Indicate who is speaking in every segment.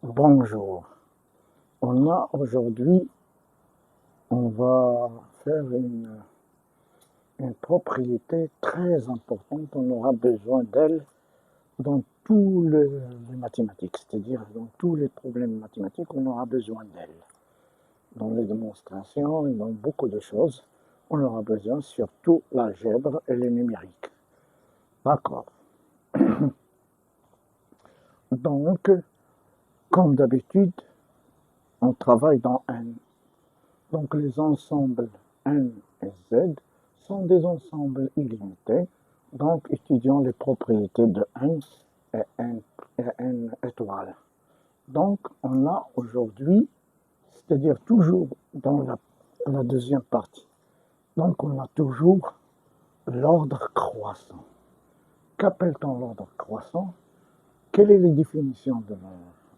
Speaker 1: Bonjour. Aujourd'hui, on va faire une propriété très importante. On aura besoin d'elle dans tous les mathématiques, c'est-à-dire dans tous les problèmes mathématiques, on aura besoin d'elle. Dans les démonstrations et dans beaucoup de choses, on aura besoin surtout l'algèbre et le numérique. D'accord. Donc, comme d'habitude, on travaille dans N. Donc les ensembles N et Z sont des ensembles illimités. Donc étudions les propriétés de N et N étoiles. Donc on a aujourd'hui, c'est-à-dire toujours dans la deuxième partie, donc on a toujours l'ordre croissant. Qu'appelle-t-on l'ordre croissant? Quelle est la définition de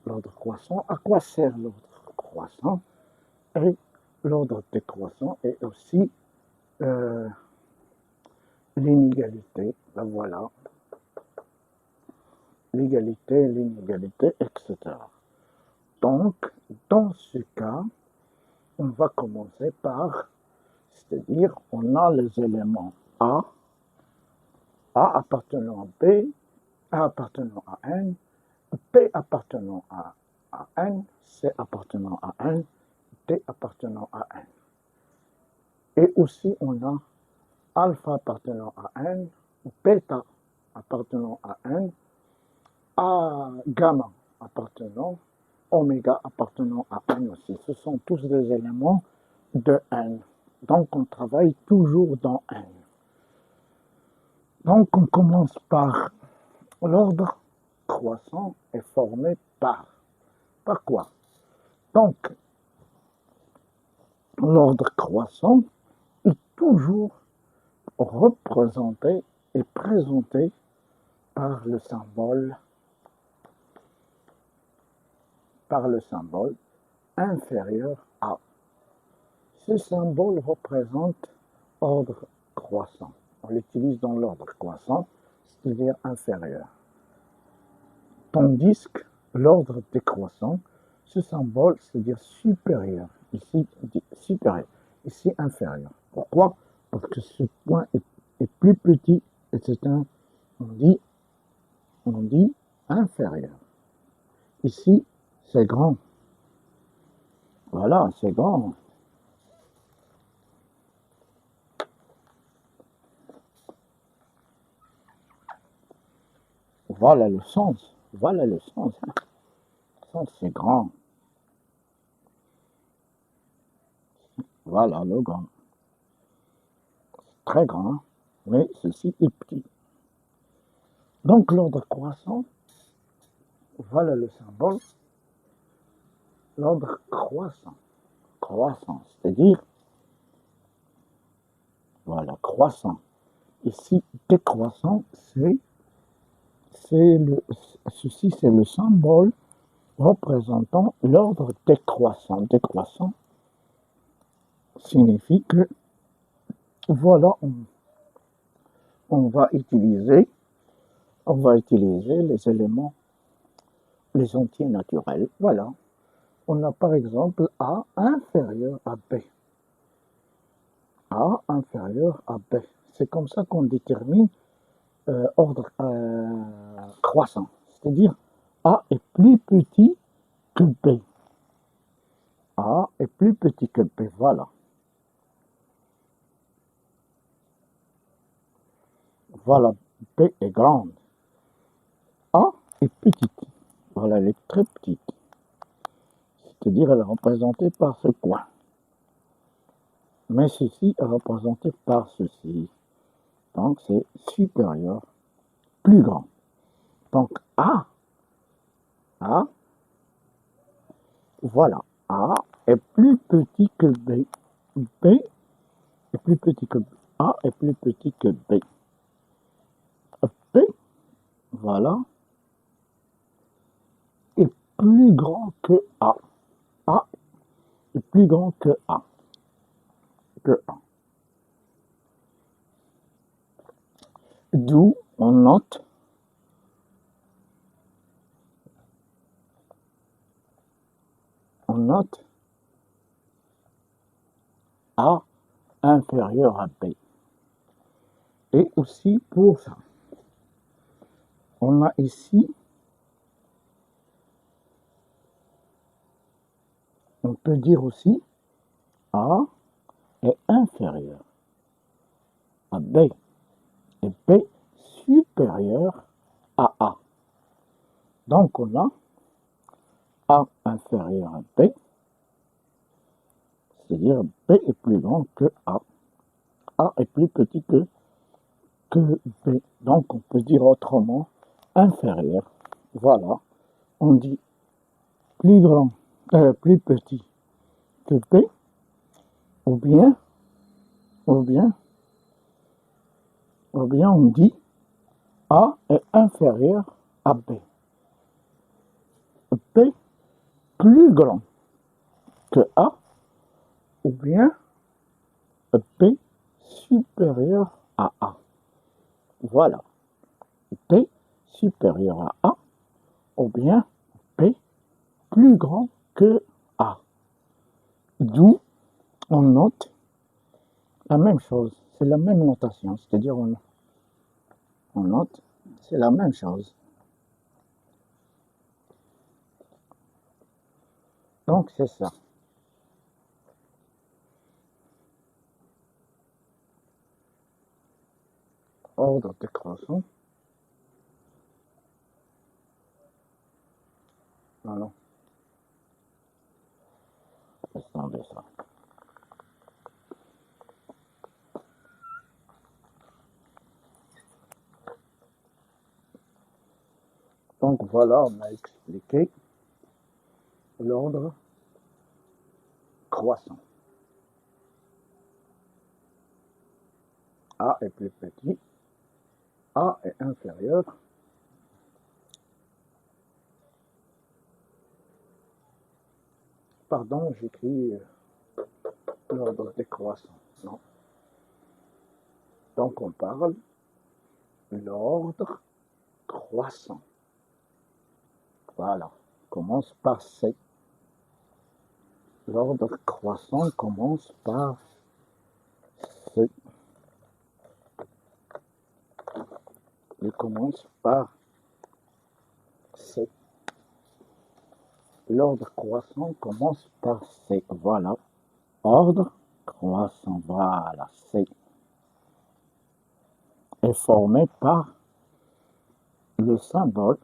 Speaker 1: l'ordre croissant? À quoi sert l'ordre croissant? Et l'ordre décroissant est aussi l'inégalité, ben voilà, l'égalité, l'inégalité, etc. Donc, dans ce cas, on va commencer par, c'est-à-dire, on a les éléments A appartenant à B, A appartenant à N, P appartenant à N, C appartenant à N, D appartenant à N. Et aussi, on a alpha appartenant à N, bêta appartenant à N, à gamma appartenant, oméga appartenant à N aussi. Ce sont tous des éléments de N. Donc on travaille toujours dans N. Donc on commence par l'ordre croissant est formé par quoi? Donc l'ordre croissant est toujours représenté et présenté par le symbole inférieur à. Ce symbole représente ordre croissant. On l'utilise dans l'ordre croissant, c'est-à-dire inférieur. Tandis que l'ordre décroissant, ce symbole, c'est-à-dire supérieur. Ici, supérieur. Ici, inférieur. Pourquoi? Parce que ce point est plus petit et c'est on dit inférieur. Ici, c'est grand. Voilà, c'est grand. Voilà le sens. Voilà le sens. Le sens, c'est grand. Voilà le grand. Très grand. Mais ceci est petit. Donc l'ordre croissant, voilà le symbole. L'ordre croissant. Croissant, c'est-à-dire, voilà, croissant. Ici, décroissant, ceci c'est le symbole représentant l'ordre décroissant. Décroissant signifie que, voilà, on va utiliser les éléments, les entiers naturels. Voilà. On a par exemple A inférieur à B. A inférieur à B. C'est comme ça qu'on détermine ordre croissant. C'est-à-dire A est plus petit que B. A est plus petit que B. Voilà. Voilà. B est grande. A est petite. Voilà, elle est très petite. C'est-à-dire elle est représentée par ce coin. Mais ceci est représenté par ceci. Donc c'est supérieur, plus grand. Donc A, voilà, A est plus petit que B. B est plus petit que B. A est plus petit que B. B, voilà, est plus grand que A. A est plus grand que A. D'où on note on note A inférieur à B. Et aussi pour ça, on a ici, on peut dire aussi A est inférieur à B et B supérieur à A. Donc on a A inférieur à B, c'est-à-dire B est plus grand que A. A est plus petit que B. Donc on peut dire autrement inférieur. Voilà, on dit plus grand, plus petit que B, ou bien, ou bien, ou bien on dit A est inférieur à B. B plus grand que A, ou bien B supérieur à A. Voilà, B supérieur à A, ou bien B plus grand que A. D'où on note la même chose, c'est la même notation, c'est-à-dire on note, c'est la même chose. Donc c'est ça. Ordre décroissant. Voilà. Laisse tomber ça. Donc voilà, on a expliqué l'ordre croissant. A est plus petit, A est inférieur. Pardon, j'écris l'ordre décroissant. Non. Donc on parle l'ordre croissant. Voilà, commence par C. L'ordre croissant commence par C. Il commence par C. L'ordre croissant commence par C. Voilà. Ordre croissant. Voilà. C. Est formé par le symbole.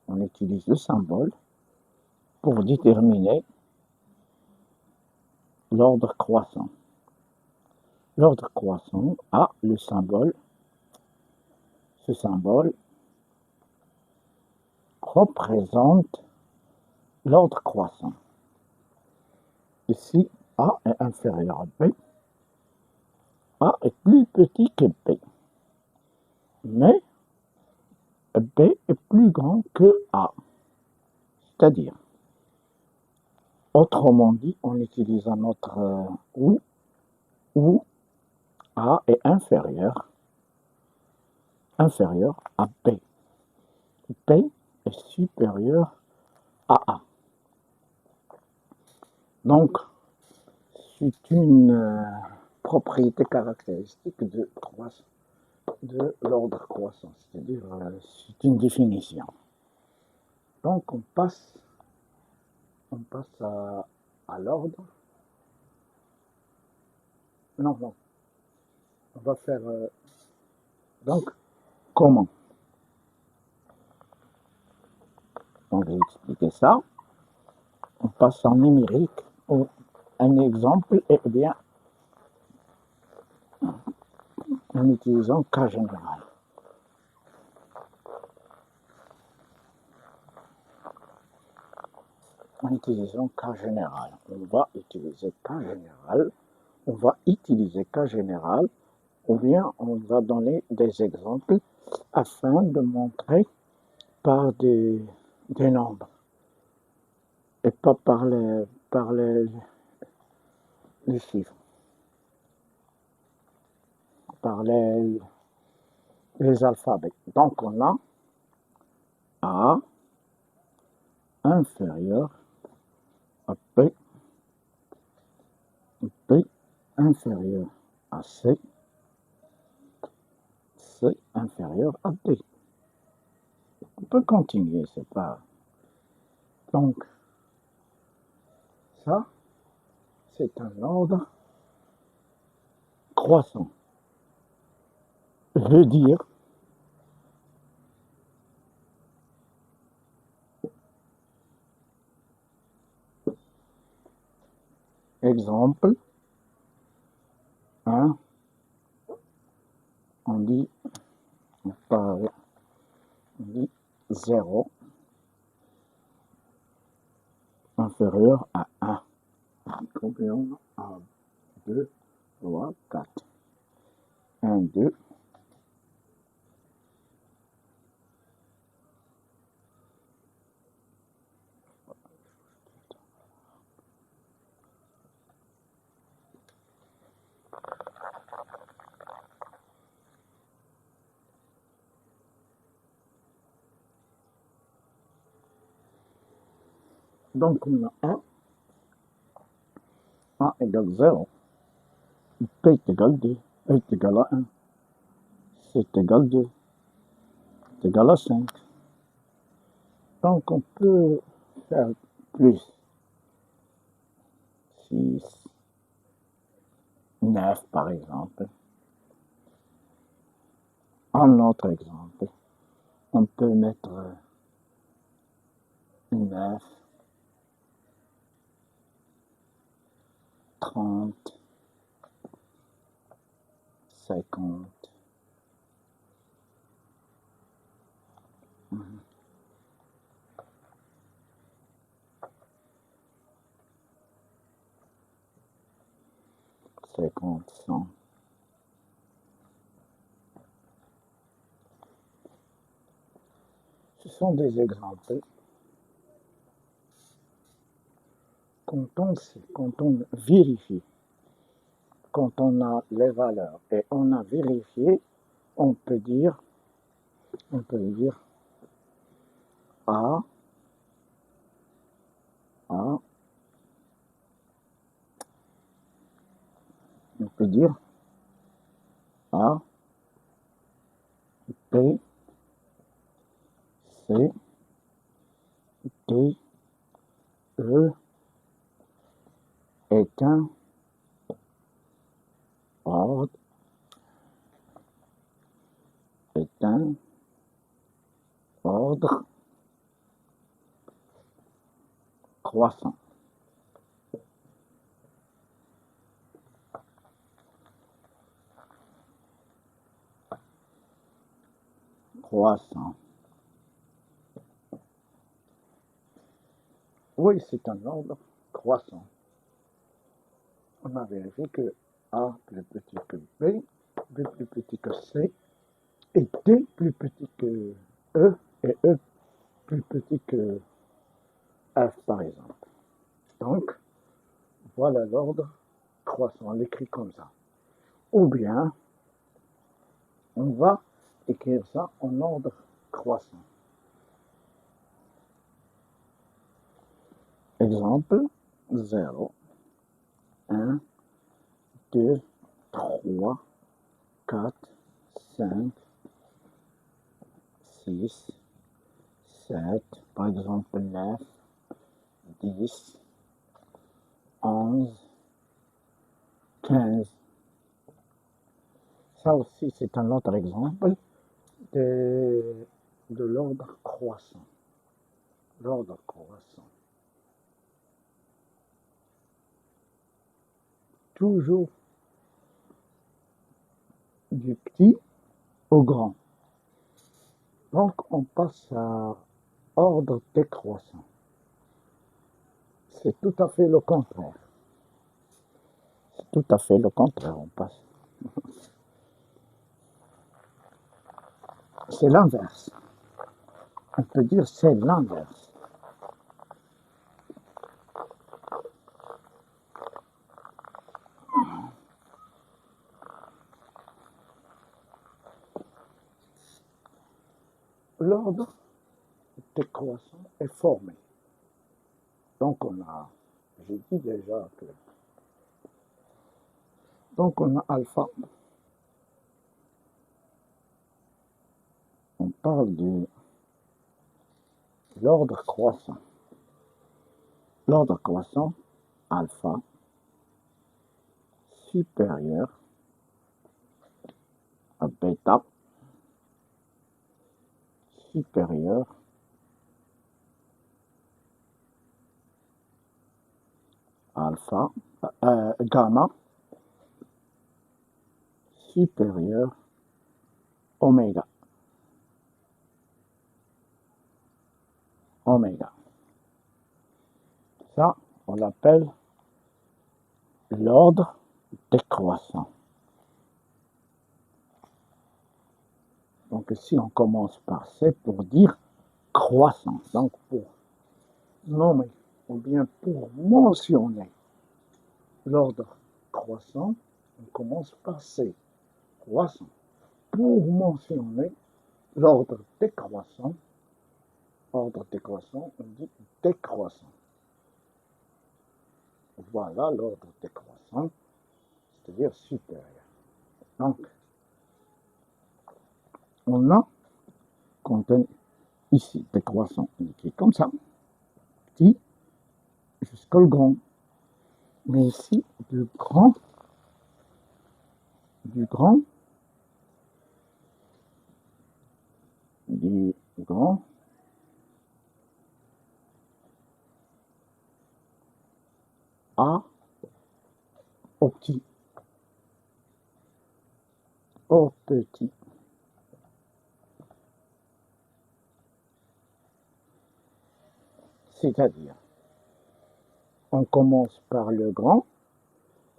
Speaker 1: On utilise le symbole pour déterminer l'ordre croissant. L'ordre croissant a le symbole. Ce symbole représente l'ordre croissant. Ici, A est inférieur à B. A est plus petit que B. Mais B est plus grand que A. C'est-à-dire, autrement dit, on utilise un autre où A est inférieur à B. B est supérieur à A. Donc, c'est une propriété caractéristique de l'ordre croissant, c'est-à-dire c'est une définition. Donc on passe à l'ordre. Non, on va faire donc comment. Donc j'ai expliqué ça. On passe en numérique. Un exemple est bien en utilisant cas général. En utilisant cas général, on va utiliser cas général. On va utiliser cas général ou bien on va donner des exemples afin de montrer par des nombres et pas par les chiffres, par les alphabets. Donc on a A inférieur à P, P inférieur à C, C inférieur à D. On peut continuer, c'est pas... Donc, ça, c'est un ordre croissant. Veut dire exemple, hein, on dit, on dit 0 inférieur à 1. Combien 1, 2, 3, 4. 1, 2. Donc on a 1. A égale 0. P est égal 2. E est égal à 1. C est égal 2. C'est égal à 5. Donc on peut faire plus 6, 9 par exemple. Un autre exemple, on peut mettre 9, 30, 50. 50, 100. Ce sont des exemples. Quand on vérifie, quand on a les valeurs et on a vérifié, on peut dire A, A, on peut dire A, P, C, D, E est un ordre, est un ordre croissant. Croissant. Oui, c'est un ordre croissant. On a vérifié que A plus petit que B, B plus petit que C, et D plus petit que E, et E plus petit que F, par exemple. Donc, voilà l'ordre croissant, on l'écrit comme ça. Ou bien, on va écrire ça en ordre croissant. Exemple, 0, 1, 2, 3, 4, 5, 6, 7, par exemple 9, 10, 11, 15. Ça aussi, c'est un autre exemple de l'ordre croissant. L'ordre croissant. Toujours du petit au grand. Donc, on passe à ordre décroissant. C'est tout à fait le contraire. C'est tout à fait le contraire, on passe. C'est l'inverse. On peut dire c'est l'inverse. L'ordre décroissant est formé. Donc on a J'ai dit déjà que... Donc on a alpha. On parle de l'ordre croissant. L'ordre croissant, alpha, supérieur à bêta, supérieur à alpha, gamma, supérieur oméga. Oméga. Ça, on l'appelle l'ordre décroissant. Donc ici, on commence par C pour dire croissance. Donc pour nommer ou bien pour mentionner l'ordre croissant, on commence par C, croissant. Pour mentionner l'ordre décroissant, on dit décroissant. Voilà l'ordre décroissant, c'est-à-dire supérieur. Donc, on a contenu ici décroissant indiqué comme ça, petit jusqu'au grand. Mais ici, du grand à au petit. Au petit. C'est-à-dire, on commence par le grand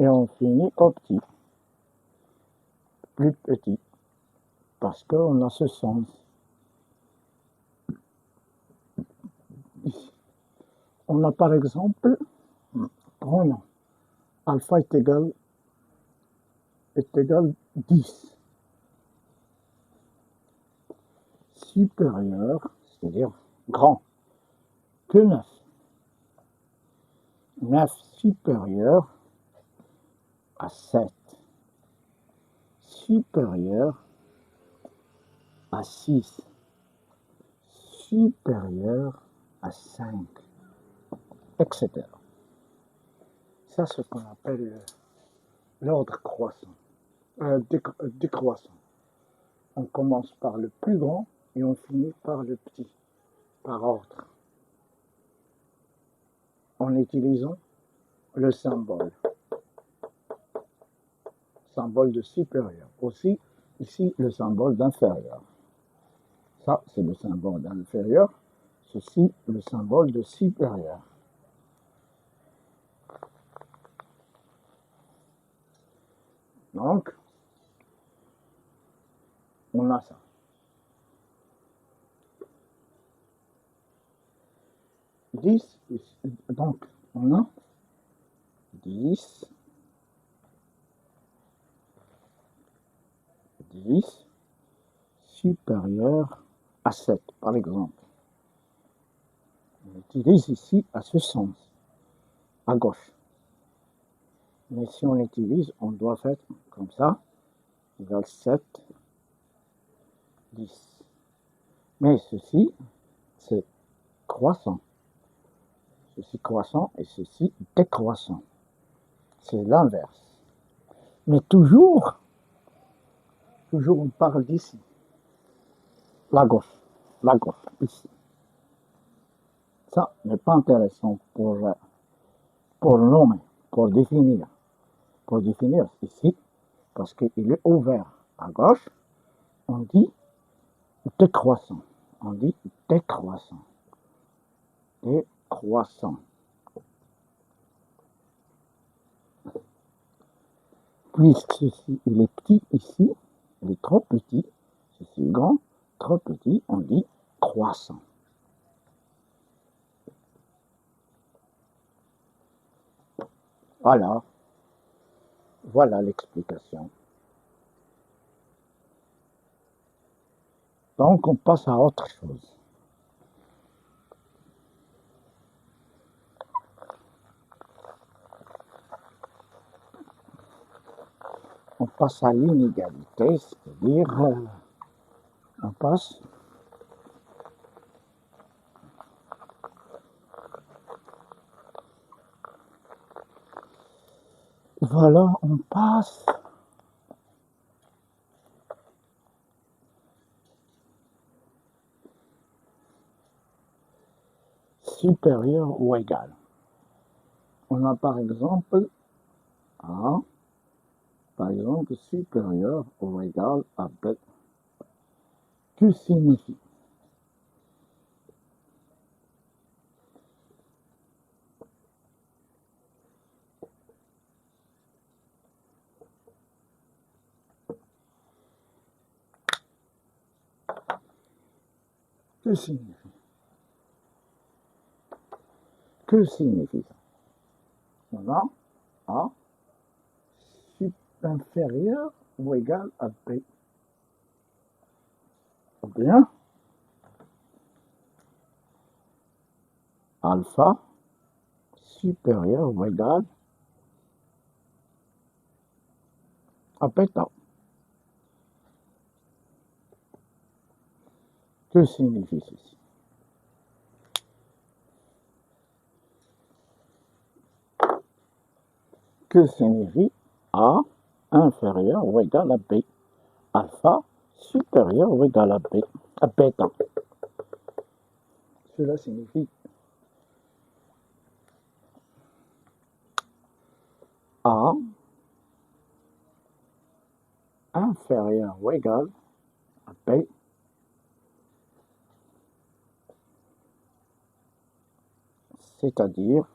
Speaker 1: et on finit au petit. Plus petit. Parce qu'on a ce sens. Ici. On a par exemple, prenons alpha est égal 10. Supérieur, c'est-à-dire grand, que 9. 9 supérieur à 7. Supérieur à 6. Supérieur à 5, etc. Ça, c'est ce qu'on appelle l'ordre croissant, décroissant. On commence par le plus grand et on finit par le petit, par ordre, en utilisant le symbole de supérieur. Aussi, ici, le symbole d'inférieur. Ça, c'est le symbole d'inférieur. Ceci, le symbole de supérieur. Donc, on a ça. 10, donc, on a 10, 10 supérieur à 7, par exemple. On utilise ici à ce sens, à gauche. Mais si on utilise, on doit faire comme ça, égal 7, 10. Mais ceci, c'est croissant. Ceci croissant et ceci décroissant. C'est l'inverse. Mais toujours on parle d'ici. La gauche, ici. Ça n'est pas intéressant pour nommer, pour définir. Pour définir ici, parce qu'il est ouvert à gauche, on dit décroissant. On dit décroissant. Décroissant. Puisque ceci, il est petit ici, il est trop petit, ceci est grand, trop petit, on dit croissant. Voilà l'explication. Donc on passe à autre chose. on passe à l'inégalité, c'est-à-dire on passe voilà, on passe supérieur ou égal. On a par exemple A, par exemple supérieur ou égal à B. Que signifie? Que signifie? Que signifie ça? On a A inférieur ou égal à B. Ou bien alpha supérieur ou égal à bêta. Que signifie ceci? Que signifie A inférieur ou égal à B? Alpha supérieur ou égal à B, à bêta. Cela signifie A inférieur ou égal à B, c'est-à-dire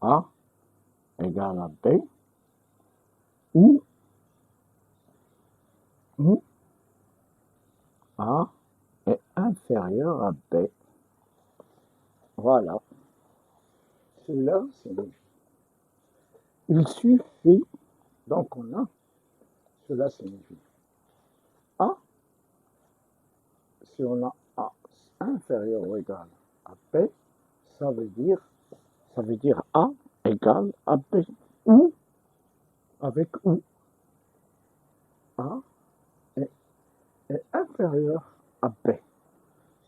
Speaker 1: A égale à B ou A est inférieur à B. Voilà. Cela signifie. Il suffit, donc on a, cela signifie A, si on a A inférieur ou égal à B, ça veut dire A égale à B. Ou, avec ou, A est inférieur à B.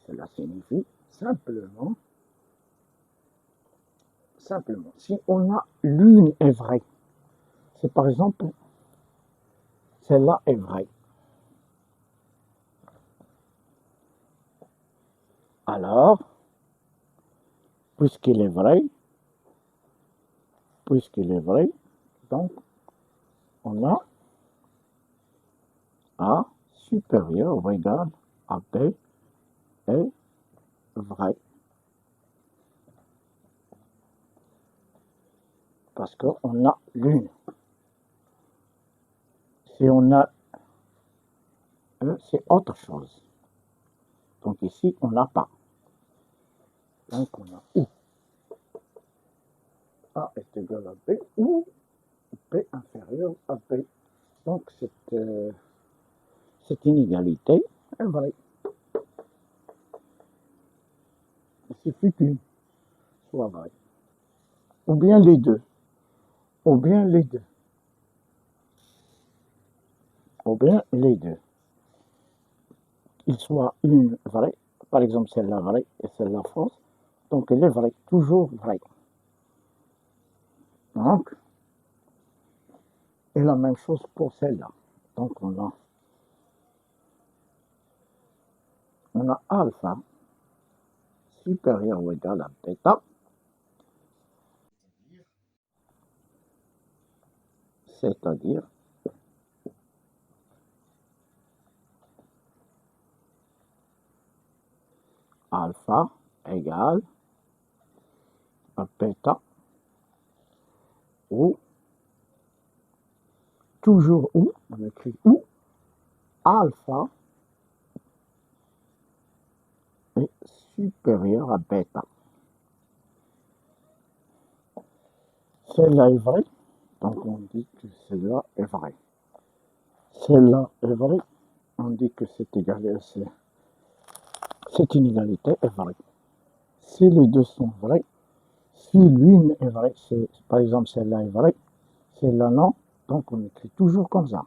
Speaker 1: Cela signifie simplement, si on a l'une est vraie, c'est par exemple, celle-là est vraie. Alors, puisqu'il est vrai, donc on a A supérieur ou égal à B est vrai. Parce qu'on a l'une. Si on a E, c'est autre chose. Donc ici, on n'a pas. Donc on a ou. A est égal à B ou B inférieur à B. Donc cette inégalité est vraie. Il suffit qu'une soit vraie. Ou bien les deux. Ou bien les deux. Ou bien les deux. Il soit une vraie, par exemple celle-là vraie et celle-là fausse, donc elle est vraie, toujours vraie. Donc, et la même chose pour celle-là. Donc on a alpha supérieur ou égal à bêta, c'est-à-dire alpha égale à bêta ou toujours ou, on écrit ou, alpha est supérieur à bêta. Celle-là est vraie, donc on dit que celle-là est vraie. celle-là est vraie, on dit que c'est égal, cette inégalité est vraie. Si les deux sont vrais, si l'une est vraie, par exemple celle-là est vraie, celle-là non, donc on écrit toujours comme ça.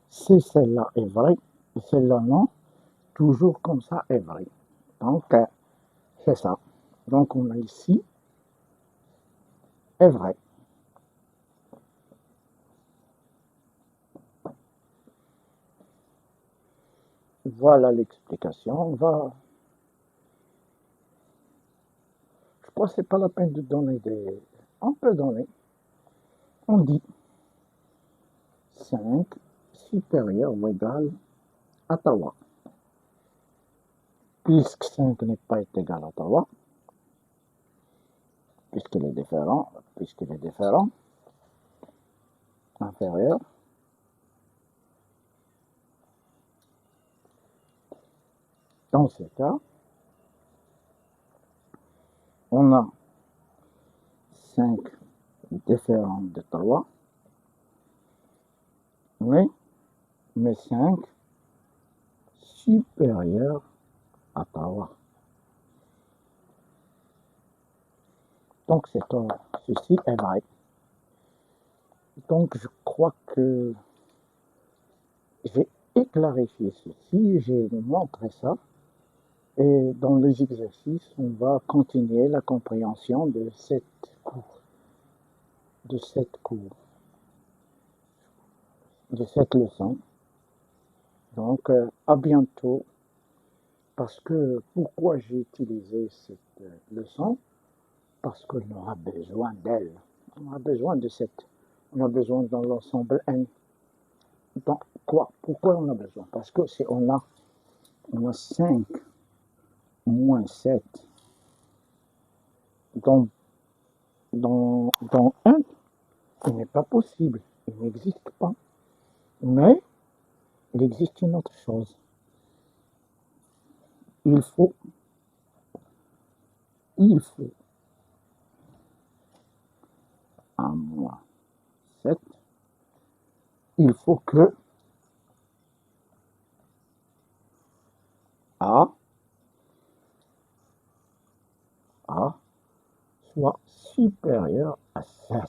Speaker 1: Si celle-là est vraie et celle-là non, toujours comme ça est vrai. Donc c'est ça. Donc on a ici est vrai. Voilà l'explication. Je crois que c'est pas la peine de donner des. On peut donner. On dit 5 supérieur ou égal à 3. Puisque 5 n'est pas égal à 3, puisqu'il est différent, inférieur, dans ce cas, on a 5 différents de 3, mais 5 supérieur à 3. Donc ceci est vrai. Donc je crois que j'ai clarifié ceci, j'ai montré ça. Et dans les exercices, on va continuer la compréhension de cette leçon. Donc, à bientôt. Parce que, pourquoi j'ai utilisé cette leçon? Parce qu'on aura besoin d'elle. On a besoin de on a besoin dans l'ensemble N. Donc, quoi? Pourquoi on a besoin? Parce que si on a 5 moins 7 dans 1, ce n'est pas possible. Il n'existe pas. Mais, il existe une autre chose. Il faut un moins 7, il faut que A soit supérieur à 7.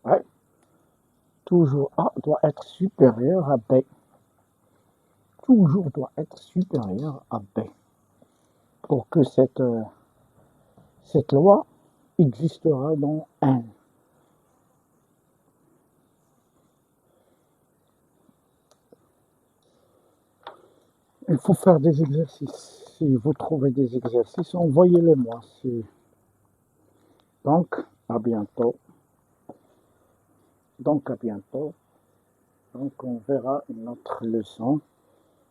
Speaker 1: Ouais. Toujours A doit être supérieur à B. Toujours doit être supérieur à B. Pour que cette loi existera dans N. Il faut faire des exercices. Si vous trouvez des exercices, envoyez-les-moi. Donc, à bientôt. Donc, on verra une autre leçon.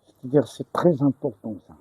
Speaker 1: C'est-à-dire, c'est très important ça.